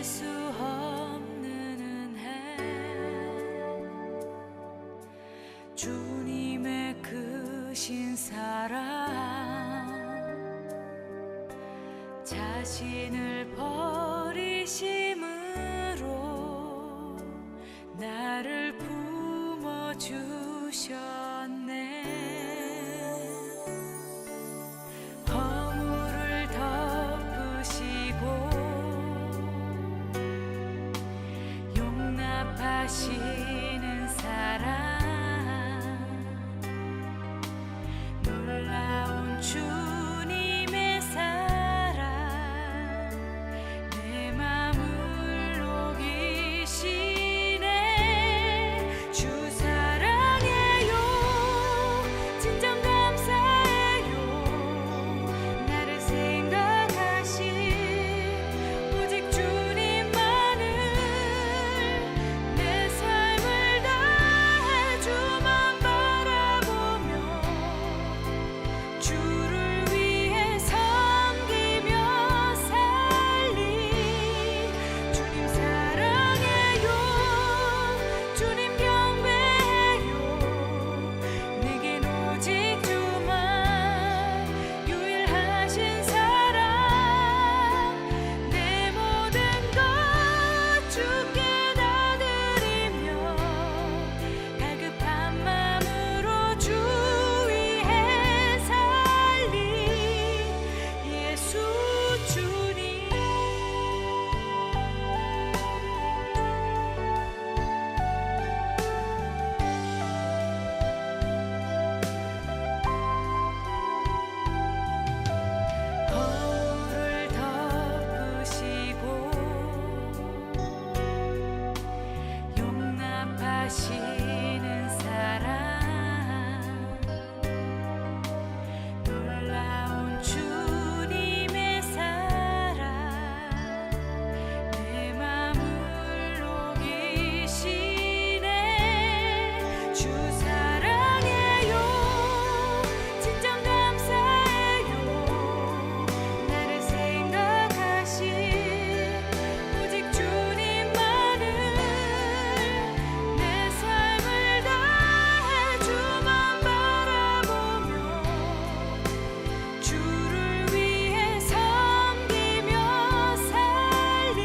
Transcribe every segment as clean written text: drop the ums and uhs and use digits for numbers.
수 없는 은혜, 주님의 크신 사랑, 자신을 버리심으로 나를 품어주셨네. 허물을 덮으시고 용납하시는 사랑, 놀라운 주님의 사랑, 내 맘을 녹이시네. 주 사랑해요, 진정 감사해요. 나를 생각하신 오직 주님만을, 내 삶을 다해 주만 바라보며 주를 위해 섬기며 살리. 주님 사랑해요, 주님 경배해요. 내겐 오직 주만 유일하신 사랑, 내 모든 것 주께 다 드리며 갈급한 마음으로 주 위해 살리. 예수 주님. 허물을 덮으시고 용납하시는 사랑, 놀라운 주님의 사랑, 내 맘을 녹이시네. 주 사랑해요, 진정 감사해요. 나를 생각하신 오직 주님만을, 내 삶을 다해 주만 바라보며 주를 위해 섬기며 살리.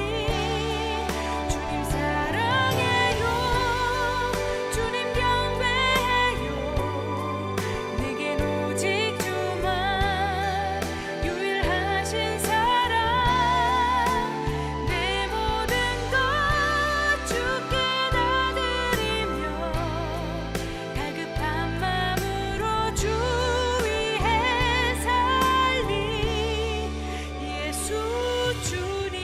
주님 사랑해요, 주님 경배해요. 내겐 오직 주만 유일하신 사랑, 내 모든 것 주께 다 드리며 갈급한 마음으로 주 위해 살리. 예수 주님.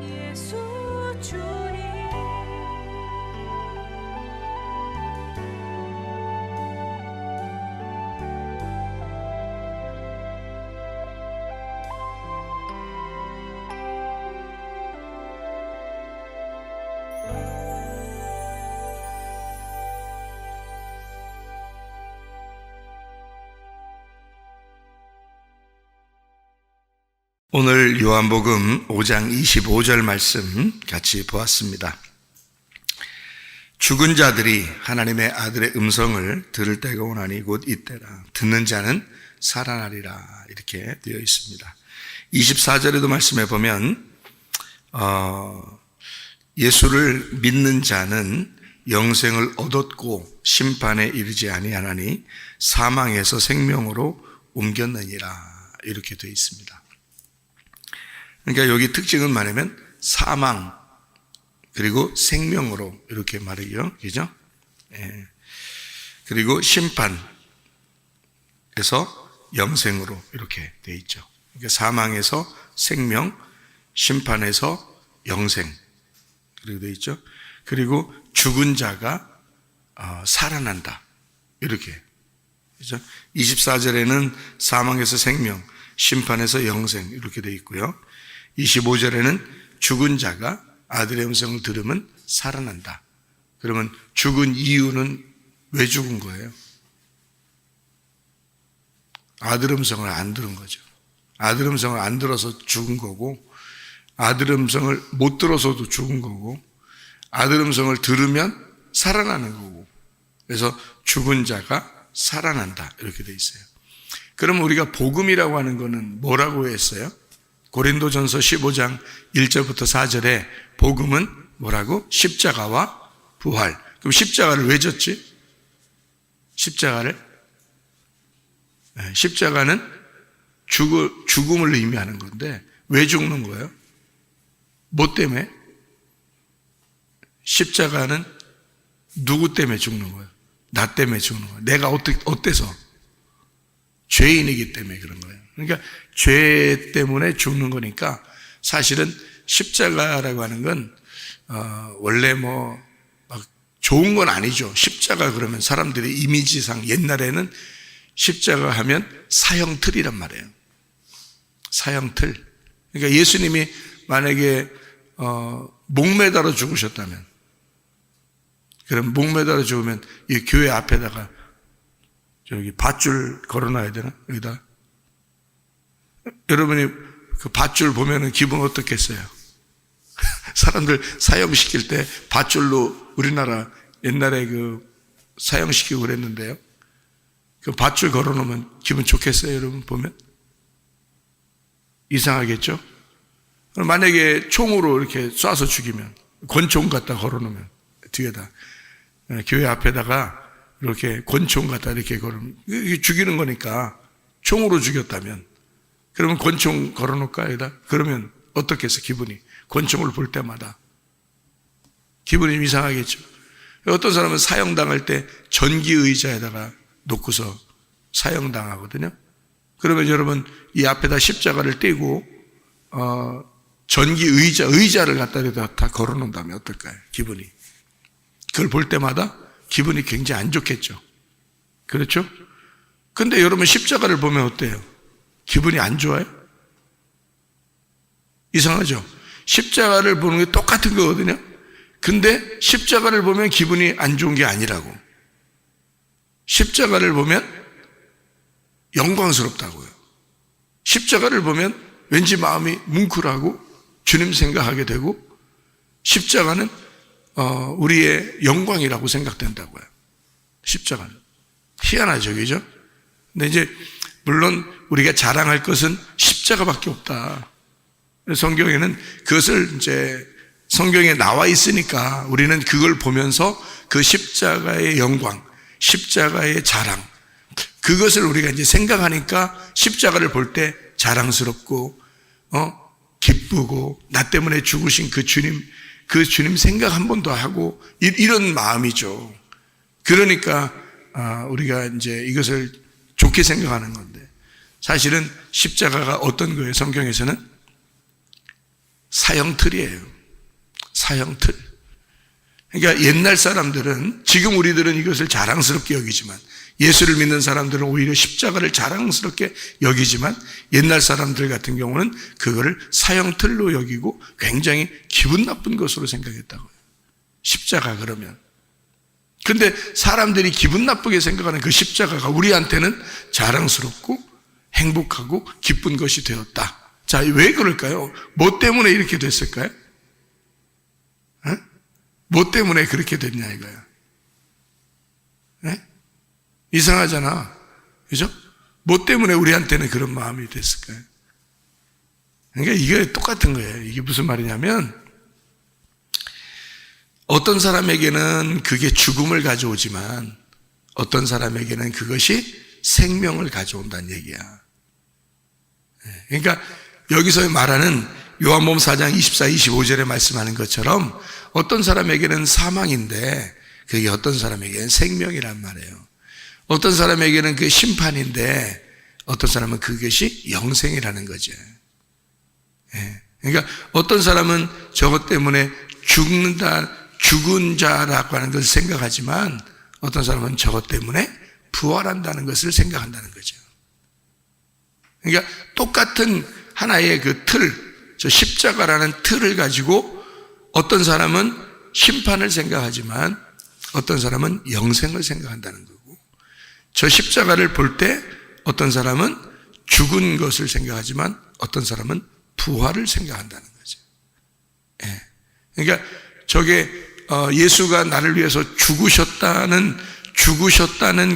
예수 주님. 오늘 요한복음 5장 25절 말씀 같이 보았습니다. 죽은 자들이 하나님의 아들의 음성을 들을 때가 오나니 곧 이때라. 듣는 자는 살아나리라. 이렇게 되어 있습니다. 24절에도 말씀해 보면 예수를 믿는 자는 영생을 얻었고 심판에 이르지 아니하나니 사망에서 생명으로 옮겼느니라. 이렇게 되어 있습니다. 그러니까 여기 특징은 뭐냐면 사망 그리고 생명으로 이렇게 말해요. 그죠? 예. 그리고 심판에서 영생으로 이렇게 되어 있죠. 그러니까 사망에서 생명, 심판에서 영생 그렇게 되어 있죠. 그리고 죽은 자가 살아난다. 이렇게. 그죠? 24절에는 사망에서 생명, 심판에서 영생 이렇게 되어 있고요. 25절에는 죽은 자가 아들의 음성을 들으면 살아난다. 그러면 죽은 이유는 왜 죽은 거예요? 아들 음성을 안 들은 거죠. 아들 음성을 안 들어서 죽은 거고, 아들 음성을 못 들어서도 죽은 거고, 아들 음성을 들으면 살아나는 거고, 그래서 죽은 자가 살아난다 이렇게 돼 있어요. 그럼 우리가 복음이라고 하는 거는 뭐라고 했어요? 고린도전서 15장 1절부터 4절에 복음은 뭐라고? 십자가와 부활. 그럼 십자가를 왜 졌지? 십자가는 죽음을 의미하는 건데 왜 죽는 거예요? 뭐 때문에? 십자가는 누구 때문에 죽는 거예요? 나 때문에 죽는 거예요. 내가 어때서? 죄인이기 때문에 그런 거예요. 그러니까 죄 때문에 죽는 거니까 사실은 십자가라고 하는 건 원래 막 좋은 건 아니죠. 십자가 그러면 사람들의 이미지상 옛날에는 십자가 하면 사형틀이란 말이에요. 사형틀. 그러니까 예수님이 만약에 목매달아 죽으셨다면, 그럼 목매달아 죽으면 이 교회 앞에다가 저기 밧줄 걸어놔야 되나? 여기다. 여러분이 그 밧줄 보면은 기분 어떻겠어요? 사람들 사형시킬 때 밧줄로 우리나라 옛날에 그 사형시키고 그랬는데요. 그 밧줄 걸어놓으면 기분 좋겠어요, 여러분 보면? 이상하겠죠? 만약에 총으로 이렇게 쏴서 죽이면, 권총 갖다 걸어놓으면, 뒤에다, 교회 앞에다가 이렇게 권총 갖다 이렇게 걸으면, 이게 죽이는 거니까, 총으로 죽였다면, 그러면 권총 걸어놓을까, 여기다? 그러면 어떻겠어, 기분이? 권총을 볼 때마다. 기분이 이상하겠죠? 어떤 사람은 사형당할 때 전기의자에다가 놓고서 사형당하거든요. 그러면 여러분 이 앞에다 십자가를 떼고 의자를 갖다 다 걸어놓는다면 어떨까요? 기분이. 그걸 볼 때마다 기분이 굉장히 안 좋겠죠. 그렇죠? 근데 여러분 십자가를 보면 어때요? 기분이 안 좋아요? 이상하죠? 십자가를 보는 게 똑같은 거거든요. 근데 십자가를 보면 기분이 안 좋은 게 아니라고. 십자가를 보면 영광스럽다고요. 십자가를 보면 왠지 마음이 뭉클하고 주님 생각하게 되고 십자가는 우리의 영광이라고 생각된다고요. 십자가는. 희한하죠, 그죠? 근데 이제 물론 우리가 자랑할 것은 십자가밖에 없다. 성경에는 그것을 이제 성경에 나와 있으니까 우리는 그걸 보면서 그 십자가의 영광, 십자가의 자랑, 그것을 우리가 이제 생각하니까 십자가를 볼 때 자랑스럽고, 기쁘고, 나 때문에 죽으신 그 주님 생각 한 번 더 하고, 이런 마음이죠. 그러니까, 우리가 이제 이것을 좋게 생각하는 건데, 사실은 십자가가 어떤 거예요? 성경에서는 사형틀이에요. 사형틀. 그러니까 옛날 사람들은, 지금 우리들은 이것을 자랑스럽게 여기지만, 예수를 믿는 사람들은 오히려 십자가를 자랑스럽게 여기지만, 옛날 사람들 같은 경우는 그거를 사형틀로 여기고 굉장히 기분 나쁜 것으로 생각했다고요. 십자가 그러면. 근데 사람들이 기분 나쁘게 생각하는 그 십자가가 우리한테는 자랑스럽고 행복하고 기쁜 것이 되었다. 자, 왜 그럴까요? 뭐 때문에 이렇게 됐을까요? 뭐 때문에 그렇게 됐냐 이거야. 이상하잖아. 그죠? 뭐 때문에 우리한테는 그런 마음이 됐을까요? 그러니까 이게 똑같은 거예요. 이게 무슨 말이냐면 어떤 사람에게는 그게 죽음을 가져오지만 어떤 사람에게는 그것이 생명을 가져온다는 얘기야. 그러니까 여기서 말하는 요한복음 4장 24, 25절에 말씀하는 것처럼 어떤 사람에게는 사망인데 그게 어떤 사람에게는 생명이란 말이에요. 어떤 사람에게는 그게 심판인데 어떤 사람은 그것이 영생이라는 거죠. 그러니까 어떤 사람은 저것 때문에 죽은 자라고 하는 것을 생각하지만 어떤 사람은 저것 때문에 부활한다는 것을 생각한다는 거죠. 그러니까 똑같은 하나의 그 저 십자가라는 틀을 가지고 어떤 사람은 심판을 생각하지만 어떤 사람은 영생을 생각한다는 거고, 저 십자가를 볼 때 어떤 사람은 죽은 것을 생각하지만 어떤 사람은 부활을 생각한다는 거죠. 예. 그러니까 저게 예수가 나를 위해서 죽으셨다는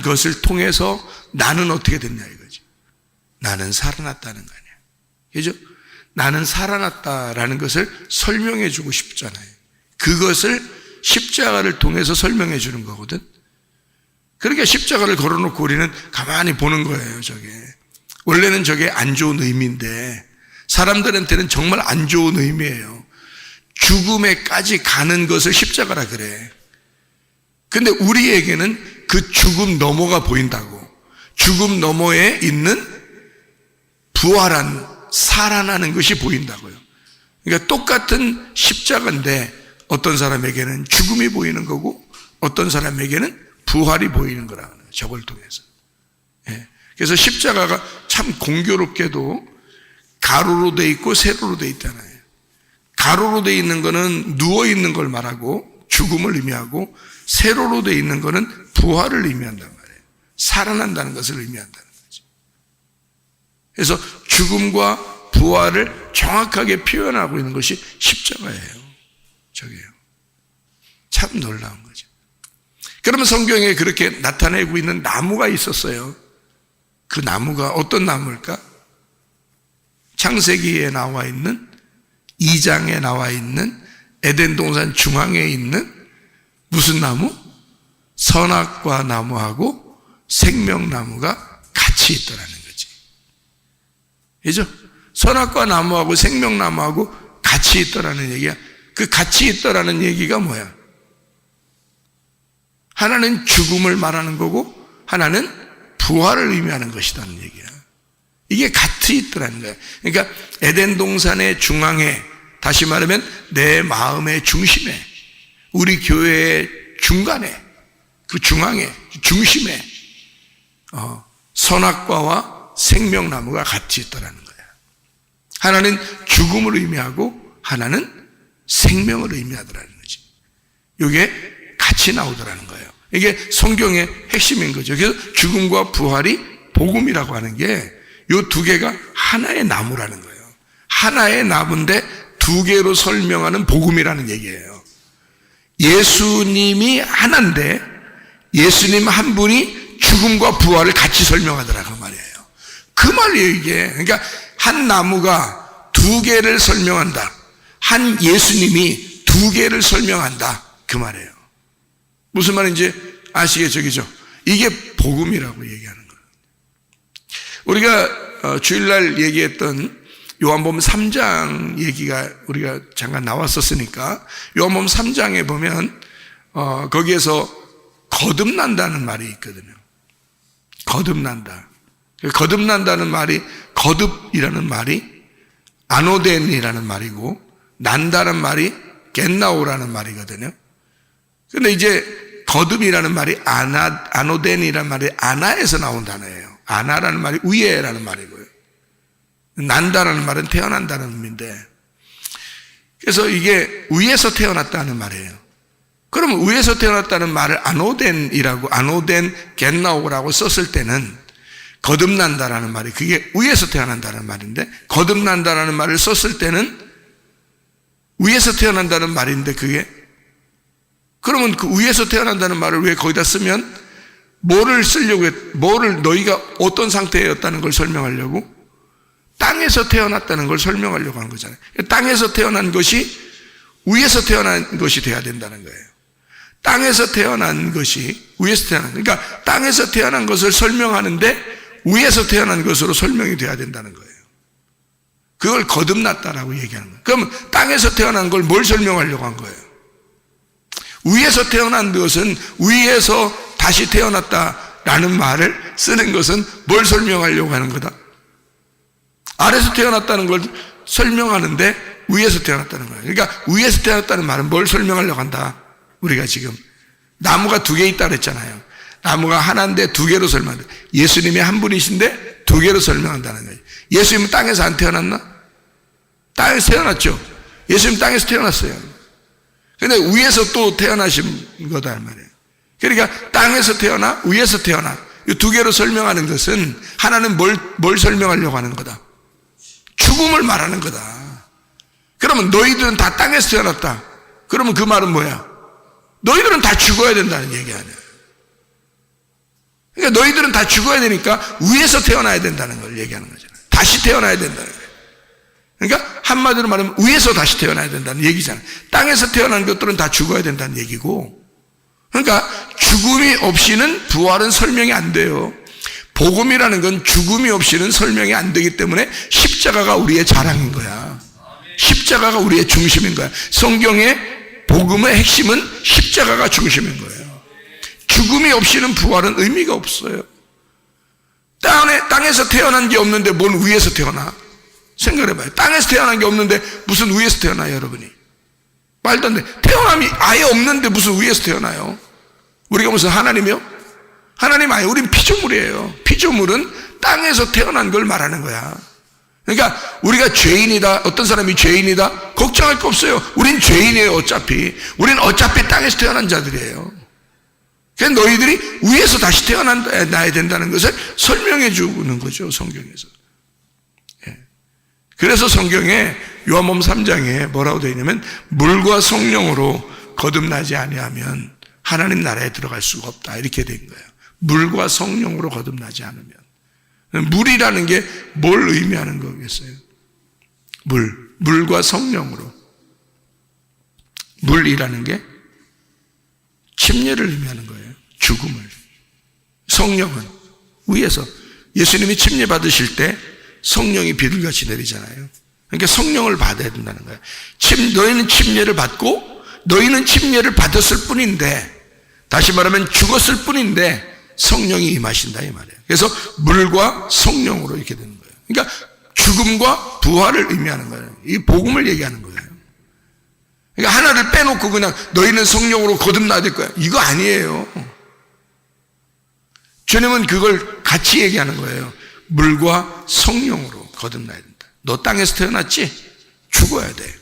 것을 통해서 나는 어떻게 됐냐 이거지. 나는 살아났다는 거 아니야. 그죠? 나는 살아났다라는 것을 설명해 주고 싶잖아요. 그것을 십자가를 통해서 설명해 주는 거거든. 그러니까 십자가를 걸어놓고 우리는 가만히 보는 거예요, 저게. 원래는 저게 안 좋은 의미인데 사람들한테는 정말 안 좋은 의미예요. 죽음에까지 가는 것을 십자가라 그래. 근데 우리에게는 그 죽음 너머가 보인다고. 죽음 너머에 있는 부활한 살아나는 것이 보인다고요. 그러니까 똑같은 십자가인데 어떤 사람에게는 죽음이 보이는 거고 어떤 사람에게는 부활이 보이는 거라는 거예요. 저걸 통해서. 예. 그래서 십자가가 참 공교롭게도 가로로 돼 있고 세로로 돼 있잖아요. 가로로 돼 있는 거는 누워 있는 걸 말하고 죽음을 의미하고, 세로로 돼 있는 거는 부활을 의미한단 말이에요. 살아난다는 것을 의미한다는 거죠. 그래서 죽음과 부활을 정확하게 표현하고 있는 것이 십자가예요. 저게요. 참 놀라운 거죠. 그러면 성경에 그렇게 나타내고 있는 나무가 있었어요. 그 나무가 어떤 나무일까? 창세기에 나와 있는 2장에 나와 있는 에덴 동산 중앙에 있는 무슨 나무? 선악과 나무하고 생명나무가 같이 있더라는 거지. 그죠? 선악과 나무하고 생명나무하고 같이 있더라는 얘기야. 그 같이 있더라는 얘기가 뭐야? 하나는 죽음을 말하는 거고 하나는 부활을 의미하는 것이라는 얘기야. 이게 같이 있더라는 거야. 그러니까 에덴 동산의 중앙에, 다시 말하면 내 마음의 중심에, 우리 교회의 중간에, 그 중앙에, 중심에 선악과와 생명나무가 같이 있더라는 거야. 하나는 죽음을 의미하고 하나는 생명을 의미하더라는 거지. 이게 같이 나오더라는 거예요. 이게 성경의 핵심인 거죠. 그래서 죽음과 부활이 복음이라고 하는 게 이 두 개가 하나의 나무라는 거예요. 하나의 나무인데 두 개로 설명하는 복음이라는 얘기예요. 예수님이 하나인데 예수님 한 분이 죽음과 부활을 같이 설명하더라 그 말이에요. 그 말이에요 이게. 그러니까 한 나무가 두 개를 설명한다. 한 예수님이 두 개를 설명한다 그 말이에요. 무슨 말인지 아시겠죠? 그죠? 이게 복음이라고 얘기하는 거예요. 우리가 주일날 얘기했던 요한복음 3장 얘기가 우리가 잠깐 나왔었으니까 요한복음 3장에 보면 거기에서 거듭난다는 말이 있거든요. 거듭난다. 거듭난다는 말이, 거듭이라는 말이 아노덴이라는 말이고 난다는 말이 겟나오라는 말이거든요. 근데 이제 거듭이라는 말이 아노덴이라는 말이 아나에서 나온 단어예요. 아나라는 말이 위에라는 말이고요. 난다라는 말은 태어난다는 의미인데, 그래서 이게 위에서 태어났다는 말이에요. 그러면 위에서 태어났다는 말을 아노덴이라고, 아노덴 겟나오라고 썼을 때는 거듭난다라는 말이 그게 위에서 태어난다는 말인데, 거듭난다라는 말을 썼을 때는 위에서 태어난다는 말인데, 그게 그러면 그 위에서 태어난다는 말을 왜 거기다 쓰면 뭐를 쓰려고 뭐를 너희가 어떤 상태였다는 걸 설명하려고? 땅에서 태어났다는 걸 설명하려고 하는 거잖아요. 땅에서 태어난 것이 위에서 태어난 것이 돼야 된다는 거예요. 땅에서 태어난 것이 위에서 태어난, 그러니까 땅에서 태어난 것을 설명하는데 위에서 태어난 것으로 설명이 돼야 된다는 거예요. 그걸 거듭났다라고 얘기하는 거예요. 그러면 땅에서 태어난 걸 뭘 설명하려고 한 거예요? 위에서 태어난 것은, 위에서 다시 태어났다라는 말을 쓰는 것은 뭘 설명하려고 하는 거다? 아래에서 태어났다는 걸 설명하는데 위에서 태어났다는 거예요. 그러니까 위에서 태어났다는 말은 뭘 설명하려고 한다? 우리가 지금 나무가 두 개 있다 그랬잖아요. 나무가 하나인데 두 개로 설명한다. 예수님이 한 분이신데 두 개로 설명한다는 거예요. 예수님은 땅에서 안 태어났나? 땅에서 태어났죠. 예수님 땅에서 태어났어요. 근데 위에서 또 태어나신 거다 말이에요. 그러니까 땅에서 태어나 위에서 태어나 이 두 개로 설명하는 것은 하나는 뭘 설명하려고 하는 거다? 죽음을 말하는 거다. 그러면 너희들은 다 땅에서 태어났다. 그러면 그 말은 뭐야? 너희들은 다 죽어야 된다는 얘기 아니야. 그러니까 너희들은 다 죽어야 되니까 위에서 태어나야 된다는 걸 얘기하는 거잖아. 다시 태어나야 된다는 거야. 그러니까 한마디로 말하면 위에서 다시 태어나야 된다는 얘기잖아. 땅에서 태어난 것들은 다 죽어야 된다는 얘기고, 그러니까 죽음이 없이는 부활은 설명이 안 돼요. 복음이라는 건 죽음이 없이는 설명이 안 되기 때문에 십자가가 우리의 자랑인 거야. 십자가가 우리의 중심인 거야. 성경의 복음의 핵심은 십자가가 중심인 거예요. 죽음이 없이는 부활은 의미가 없어요. 땅에서 태어난 게 없는데 뭔 위에서 태어나? 생각해봐요. 땅에서 태어난 게 없는데 무슨 위에서 태어나요, 여러분이? 말도 안 돼. 태어남이 아예 없는데 무슨 위에서 태어나요? 우리가 무슨 하나님이요? 하나님 아니에요. 우린 피조물이에요. 피조물은 땅에서 태어난 걸 말하는 거야. 그러니까 우리가 죄인이다, 어떤 사람이 죄인이다, 걱정할 거 없어요. 우린 죄인이에요. 어차피 어차피 땅에서 태어난 자들이에요. 그래서 너희들이 위에서 다시 태어나야 된다는 것을 설명해 주는 거죠, 성경에서. 그래서 성경에 요한복음 3장에 뭐라고 되어 있냐면 물과 성령으로 거듭나지 아니하면 하나님 나라에 들어갈 수가 없다, 이렇게 된 거예요. 물과 성령으로 거듭나지 않으면. 물이라는 게 뭘 의미하는 거겠어요? 물과 성령으로. 물이라는 게 침례를 의미하는 거예요. 죽음을. 성령은 위에서 예수님이 침례 받으실 때 성령이 비둘기같이 내리잖아요. 그러니까 성령을 받아야 된다는 거예요. 너희는 침례를 받고 너희는 침례를 받았을 뿐인데, 다시 말하면 죽었을 뿐인데 성령이 임하신다 이 말이에요. 그래서 물과 성령으로 이렇게 되는 거예요. 그러니까 죽음과 부활을 의미하는 거예요. 이 복음을 얘기하는 거예요. 그러니까 하나를 빼놓고 그냥 너희는 성령으로 거듭나야 될 거야, 이거 아니에요. 주님은 그걸 같이 얘기하는 거예요. 물과 성령으로 거듭나야 된다. 너 땅에서 태어났지? 죽어야 돼.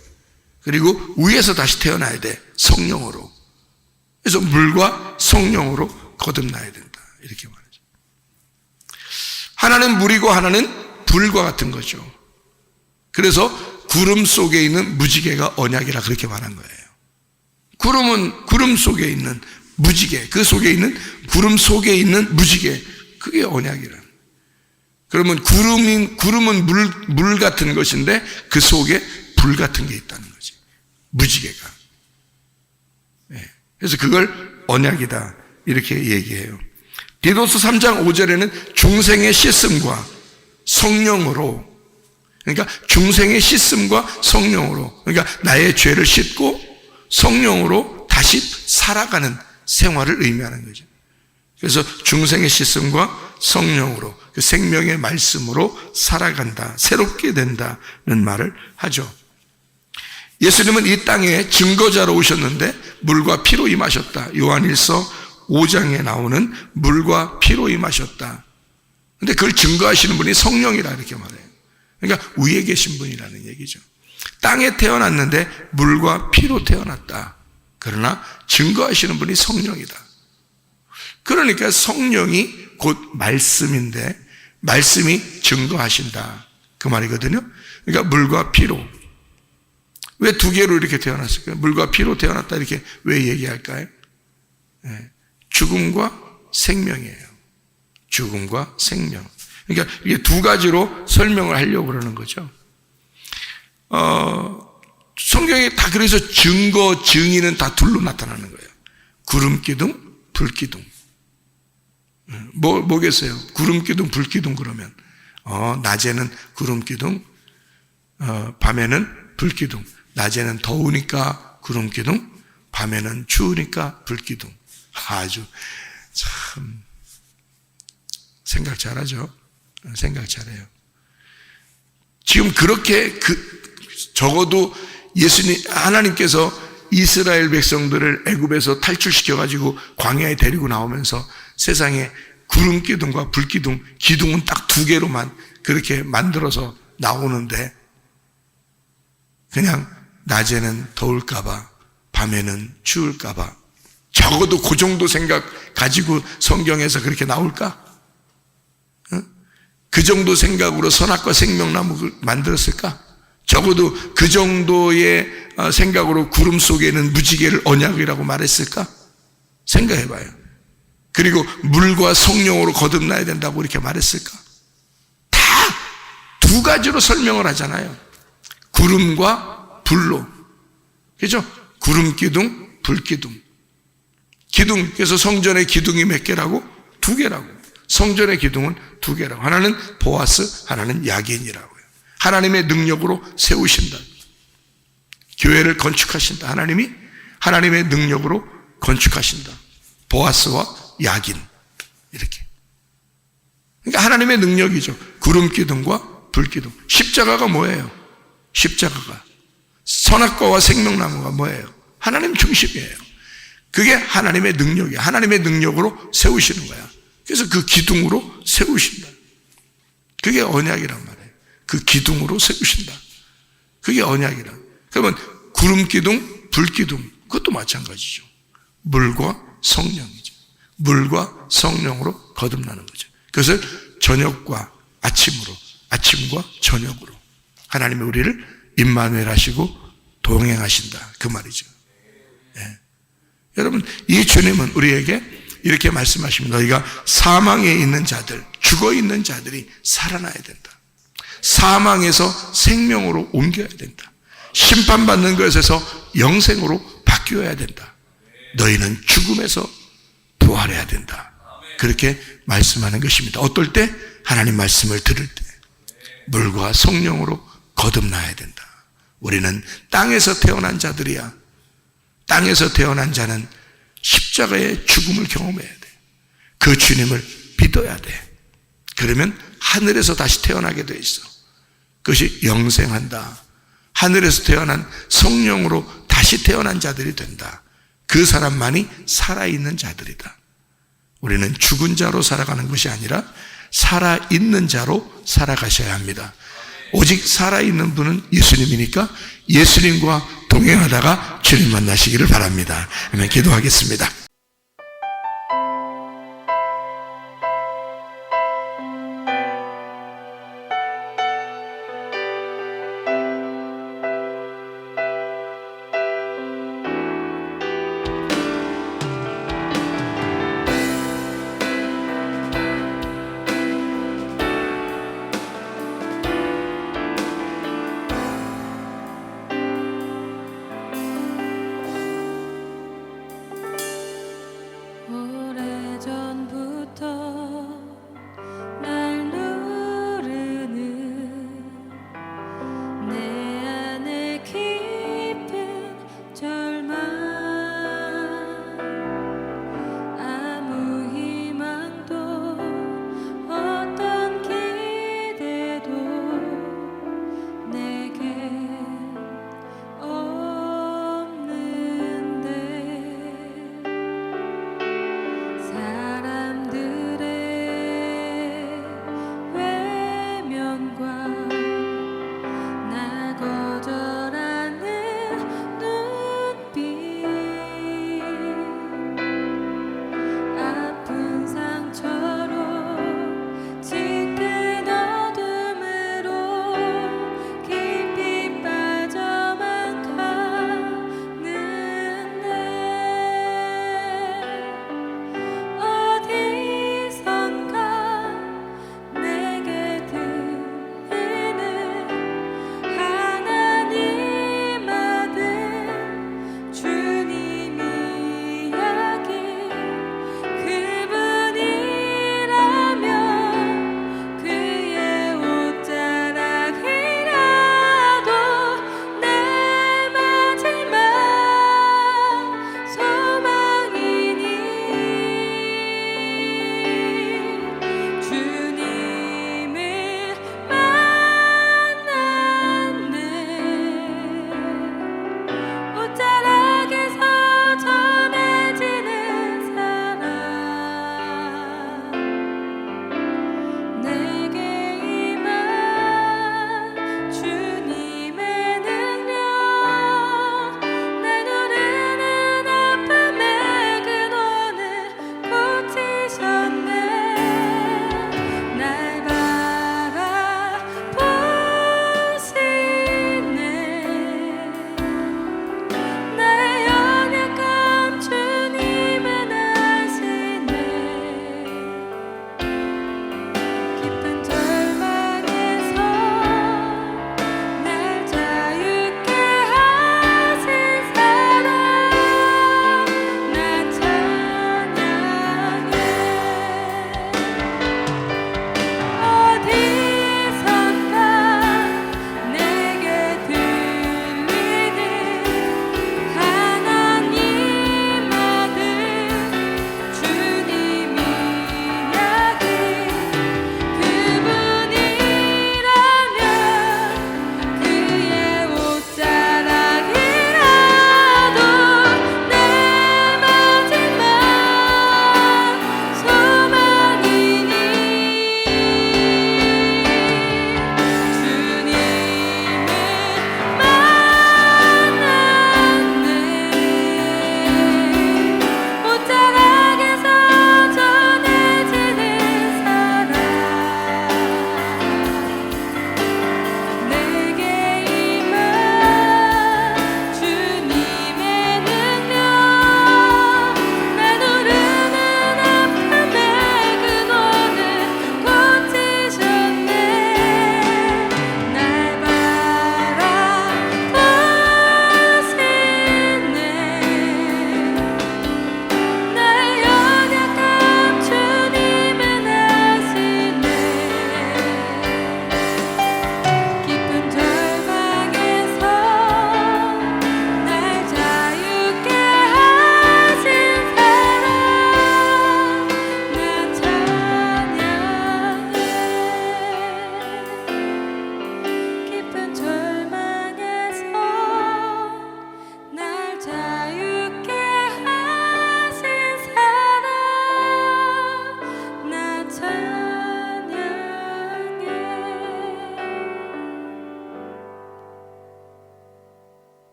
그리고 위에서 다시 태어나야 돼. 성령으로. 그래서 물과 성령으로 거듭나야 된다, 이렇게 말하죠. 하나는 물이고 하나는 불과 같은 거죠. 그래서 구름 속에 있는 무지개가 언약이라 그렇게 말한 거예요. 구름은 구름 속에 있는 무지개, 그 속에 있는 구름 속에 있는 무지개, 그게 언약이라. 그러면 구름은 물 같은 것인데 그 속에 불 같은 게 있다는 거지, 무지개가. 그래서 그걸 언약이다, 이렇게 얘기해요. 디도서 3장 5절에는 중생의 씻음과 성령으로, 그러니까 중생의 씻음과 성령으로, 그러니까 나의 죄를 씻고 성령으로 다시 살아가는 생활을 의미하는 거죠. 그래서 중생의 씻음과 성령으로, 그 생명의 말씀으로 살아간다, 새롭게 된다는 말을 하죠. 예수님은 이 땅에 증거자로 오셨는데 물과 피로 임하셨다. 요한일서 5장에 나오는 물과 피로 임하셨다. 근데 그걸 증거하시는 분이 성령이라 이렇게 말해요. 그러니까 위에 계신 분이라는 얘기죠. 땅에 태어났는데 물과 피로 태어났다. 그러나 증거하시는 분이 성령이다. 그러니까 성령이 곧 말씀인데 말씀이 증거하신다, 그 말이거든요. 그러니까 물과 피로. 왜 두 개로 이렇게 태어났을까요? 물과 피로 태어났다 이렇게 왜 얘기할까요? 죽음과 생명이에요. 죽음과 생명. 그러니까 이게 두 가지로 설명을 하려고 그러는 거죠. 성경에 다 그래서 증거, 증인은 다 둘로 나타나는 거예요. 구름기둥, 불기둥. 뭐겠어요? 구름기둥, 불기둥 그러면 낮에는 구름기둥, 밤에는 불기둥. 낮에는 더우니까 구름기둥, 밤에는 추우니까 불기둥. 아주 참 생각 잘하죠. 생각 잘해요. 지금 그렇게 적어도 하나님께서 이스라엘 백성들을 애굽에서 탈출시켜 가지고 광야에 데리고 나오면서 세상에 구름기둥과 불기둥, 기둥은 딱 두 개로만 그렇게 만들어서 나오는데 그냥 낮에는 더울까봐 밤에는 추울까봐 적어도 그 정도 생각 가지고 성경에서 그렇게 나올까? 그 정도 생각으로 선악과 생명나무를 만들었을까? 적어도 그 정도의 생각으로 구름 속에는 무지개를 언약이라고 말했을까? 생각해봐요. 그리고 물과 성령으로 거듭나야 된다고 이렇게 말했을까? 다 두 가지로 설명을 하잖아요. 구름과 불로. 그죠? 구름 기둥, 불 기둥. 기둥, 그래서 성전의 기둥이 몇 개라고? 2개라고. 성전의 기둥은 2개라고. 하나는 보아스, 하나는 야긴이라고요. 하나님의 능력으로 세우신다. 교회를 건축하신다. 하나님이 하나님의 능력으로 건축하신다. 보아스와 야긴. 이렇게. 그러니까 하나님의 능력이죠. 구름 기둥과 불 기둥. 십자가가 뭐예요? 십자가가. 선악과와 생명나무가 뭐예요? 하나님 중심이에요. 그게 하나님의 능력이에요. 하나님의 능력으로 세우시는 거야. 그래서 그 기둥으로 세우신다. 그게 언약이란 말이에요. 그 기둥으로 세우신다. 그게 언약이라. 그러면 구름 기둥, 불 기둥, 그것도 마찬가지죠. 물과 성령이죠. 물과 성령으로 거듭나는 거죠. 그것을 저녁과 아침으로, 아침과 저녁으로 하나님이 우리를 임마누엘 하시고 동행하신다. 그 말이죠. 예. 여러분, 이 주님은 우리에게 이렇게 말씀하십니다. 너희가 사망에 있는 자들, 죽어 있는 자들이 살아나야 된다. 사망에서 생명으로 옮겨야 된다. 심판받는 것에서 영생으로 바뀌어야 된다. 너희는 죽음에서 부활해야 된다. 그렇게 말씀하는 것입니다. 어떨 때? 하나님 말씀을 들을 때. 물과 성령으로 거듭나야 된다. 우리는 땅에서 태어난 자들이야. 땅에서 태어난 자는 십자가의 죽음을 경험해야 돼. 그 주님을 믿어야 돼. 그러면 하늘에서 다시 태어나게 돼 있어. 그것이 영생한다. 하늘에서 태어난 성령으로 다시 태어난 자들이 된다. 그 사람만이 살아있는 자들이다. 우리는 죽은 자로 살아가는 것이 아니라 살아있는 자로 살아가셔야 합니다. 오직 살아있는 분은 예수님이니까 예수님과 동행하다가 주님 만나시기를 바랍니다. 아멘. 기도하겠습니다.